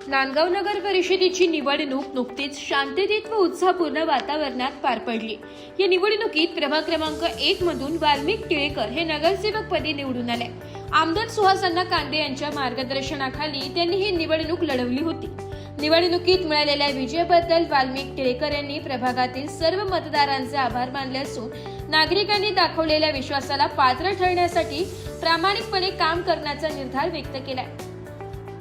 नांदगाव नगर परिषदेची निवडणूक नुकतीच शांततेत व उत्साहपूर्ण वातावरणात पार पडली। या निवडणुकीत प्रभाग क्रमांक 1 मधून वाल्मिक टिळेकर हे नगरसेवक पदी निवडून आले। आमदार सुहास कांदे यांच्या मार्गदर्शनाखाली त्यांनी ही निवडणूक लढवली होती। निवडणुकीत मिळालेल्या विजयाबद्दल वाल्मिक टिळेकर यांनी प्रभागातील सर्व मतदारांचे आभार मानले असून नागरिकांनी दाखवलेल्या विश्वासाला पात्र ठरण्यासाठी प्रामाणिकपणे काम करण्याचा निर्धार व्यक्त केला।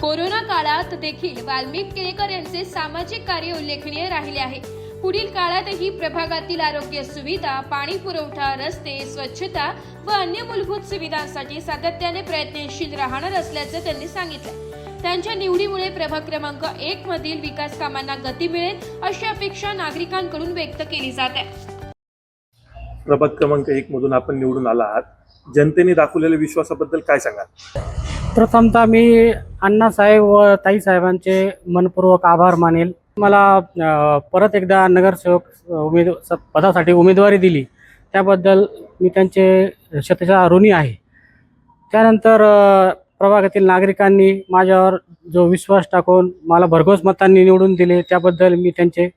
कोरोना काळात देखील वाल्मिक टिळेकर यांचे सामाजिक कार्य उल्लेखनीय राहिले आहे। पुढील काळातही प्रभागातील आरोग्य सुविधा, पाणी पुरवठा, रस्ते, स्वच्छता व अन्य मूलभूत सुविधांसाठी सातत्याने प्रयत्नशील राहणार असल्याचे त्यांनी सांगितले। त्यांच्या निवडीमुळे प्रभाग क्रमांक 1 मधील विकास कामांना गती मिळेल अशी अपेक्षा नागरिकांकडून व्यक्त केली जात आहे। प्रभाग क्रमांक 1 मधून आपण निवडून आला आहात, जनतेने दाखवलेल्या विश्वासाबद्दल काय सांगाल? प्रथमतः मी अण्णासाहेब व ताईसाहेबांचे मनपूर्वक आभार मानेल। मला परत एकदा नगरसेवक पदासाठी उमेदवारी दिली त्याबद्दल मी त्यांचे शतशः ऋणी आहे। त्यानंतर प्रभागातील नागरिकांनी माझ्यावर जो विश्वास टाकून मला भरघोस मतांनी निवडून दिले त्याबद्दल मी त्यांचे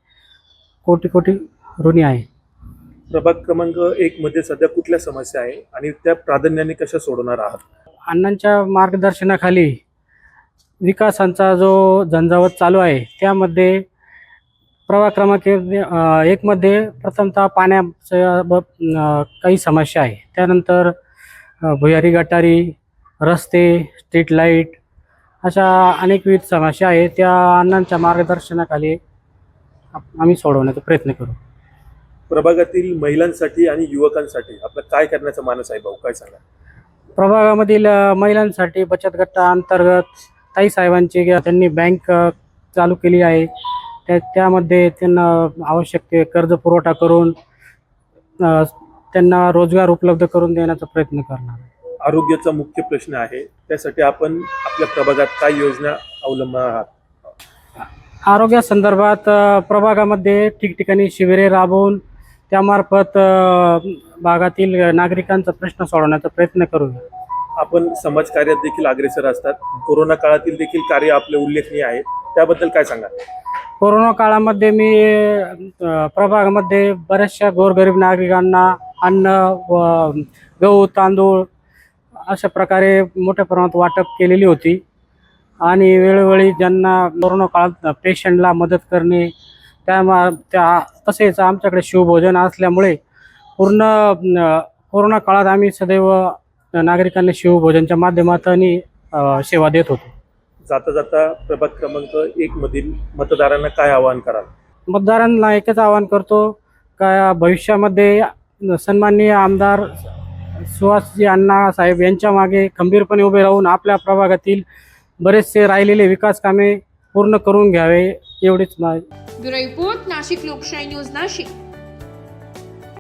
कोटी कोटी ऋणी आहे। प्रभाग क्रमांक 1 मध्ये सध्या कुठल्या समस्या आहे आणि त्या प्राधान्याने कशा सोडवणार आहात? अण्णांच्या मार्गदर्शनाखाली विकासांचा जो झंझावत चालू आहे त्यामध्ये प्रभाग क्रमांक 1 मध्ये प्रथमतः पाण्याच्या काही समस्या आहे। त्यानंतर भुयारी गटारी, रस्ते, स्ट्रीट लाईट अशा अनेकविध समस्या आहेत। त्या अण्णांच्या मार्गदर्शनाखाली आम्ही सोडवण्याचा प्रयत्न करू। प्रभागातील महिलांसाठी आणि युवकांसाठी आपलं काय करण्याचा मानस आहे भाऊ, काय सांगा? प्रभागामधील महिलांसाठी बचत गटा अंतर्गत ताईसाहेबांची त्यांनी बँक चालू केली आहे। त्यामध्ये त्यांना आवश्यक ते कर्ज पुरवठा करून त्यांना रोजगार उपलब्ध करून देण्याचा प्रयत्न करणार। आरोग्याचा मुख्य प्रश्न आहे, त्यासाठी आपण आपल्या प्रभागात काय योजना अवलंबणार आहात? आरोग्यासंदर्भात प्रभागामध्ये ठिकठिकाणी शिबिरे राबवून त्यामार्फत भागातील नागरिकांचा प्रश्न सोडवण्याचा प्रयत्न करू। आपण समाजकार्यात देखील अग्रेसर असतात, कोरोना काळातील देखील कार्य आपले उल्लेखनीय आहे, त्याबद्दल काय सांगा? कोरोना काळामध्ये मी प्रभागामध्ये बऱ्याचशा गोरगरीब नागरिकांना अन्न व गहू, तांदूळ अशा प्रकारे मोठ्या प्रमाणात वाटप केलेली होती आणि वेळोवेळी ज्यांना कोरोना काळात पेशंटला मदत करणे तसेच आमच्याकडे शिवभोजन असल्यामुळे पूर्ण कोरोना काळात आम्ही सदैव नागरिकांना शिवभोजनच्या माध्यमातून सेवा देत होतो। जाता जाता प्रभाग क्रमांक 1 मधील मतदारांना काय आवाहन कराल? मतदारांना एकच आवाहन करतो का भविष्यामध्ये सन्माननीय आमदार सुहासजी अण्णा साहेब यांच्या मागे खंबीरपणे उभे राहून आपल्या प्रभागातील बरेचसे राहिलेले विकास कामे पूर्ण करून घ्यावे एवढीच ब्युरो रिपोर्ट, नाशिक लोकशाही न्यूज, नाशिक।